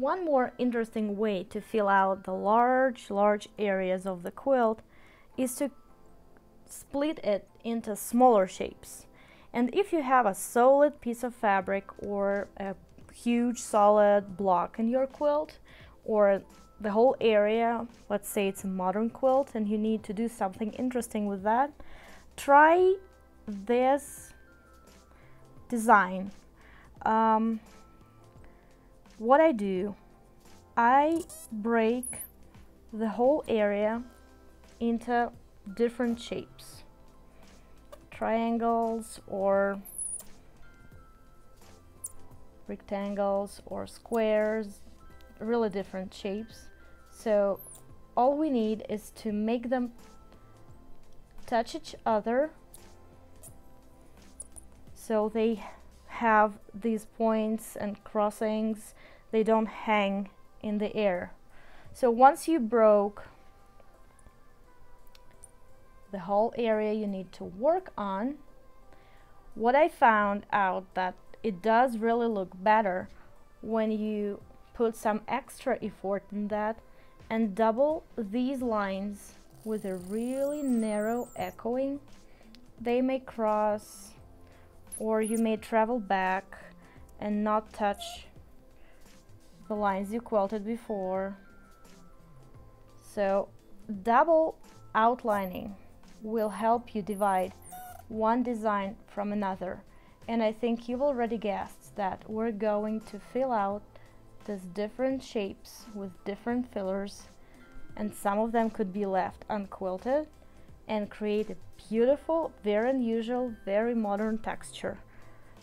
One more interesting way to fill out the large areas of the quilt is to split it into smaller shapes. And if you have a solid piece of fabric or a huge solid block in your quilt, or the whole area, let's say it's a modern quilt and you need to do something interesting with that, try this design. What I do, I break the whole area into different shapes, triangles or rectangles or squares, really different shapes. So all we need is to make them touch each other so they have these points and crossings, they don't hang in the air. So once you broke the whole area you need to work on, what I found out that it does really look better when you put some extra effort in that and double these lines with a really narrow echoing. They may cross, or you may travel back and not touch the lines you quilted before. So double outlining will help you divide one design from another. And I think you've already guessed that we're going to fill out these different shapes with different fillers, and some of them could be left unquilted and create a beautiful, very unusual, very modern texture.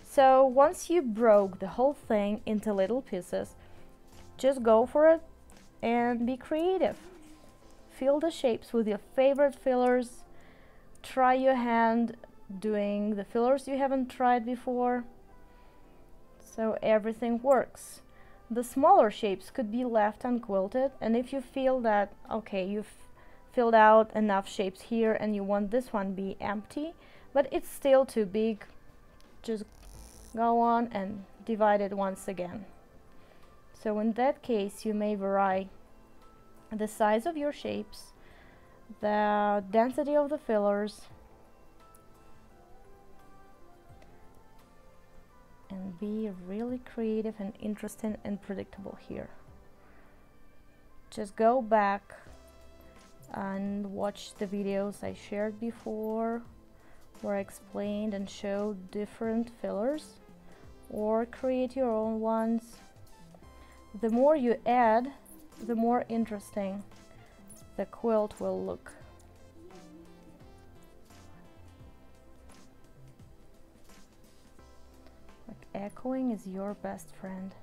So once you broke the whole thing into little pieces, just go for it and be creative. Fill the shapes with your favorite fillers. Try your hand doing the fillers you haven't tried before, so everything works. The smaller shapes could be left unquilted, and if you feel that, okay, you've filled out enough shapes here and you want this one be empty, but it's still too big, just go on and divide it once again. So in that case, you may vary the size of your shapes, the density of the fillers, and be really creative and interesting and predictable here. Just go back and watch the videos I shared before where I explained and showed different fillers, or create your own ones. The more you add, the more interesting the quilt will look. Echoing is your best friend.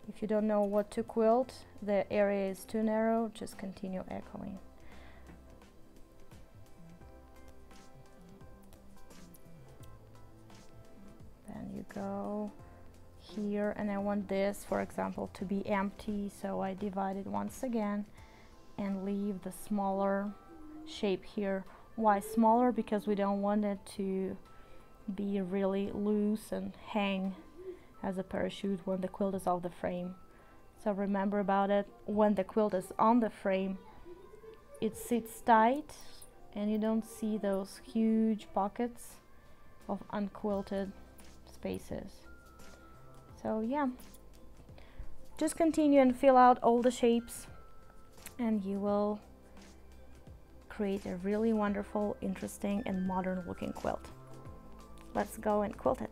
If you don't know what to quilt, the area is too narrow, just continue echoing. Then you go here, and I want this, for example, to be empty, so I divide it once again and leave the smaller shape here. Why smaller? Because we don't want it to be really loose and hang as a parachute when the quilt is off the frame. So remember about it, when the quilt is on the frame, it sits tight and you don't see those huge pockets of unquilted spaces. So yeah, just continue and fill out all the shapes and you will create a really wonderful, interesting and modern looking quilt. Let's go and quilt it.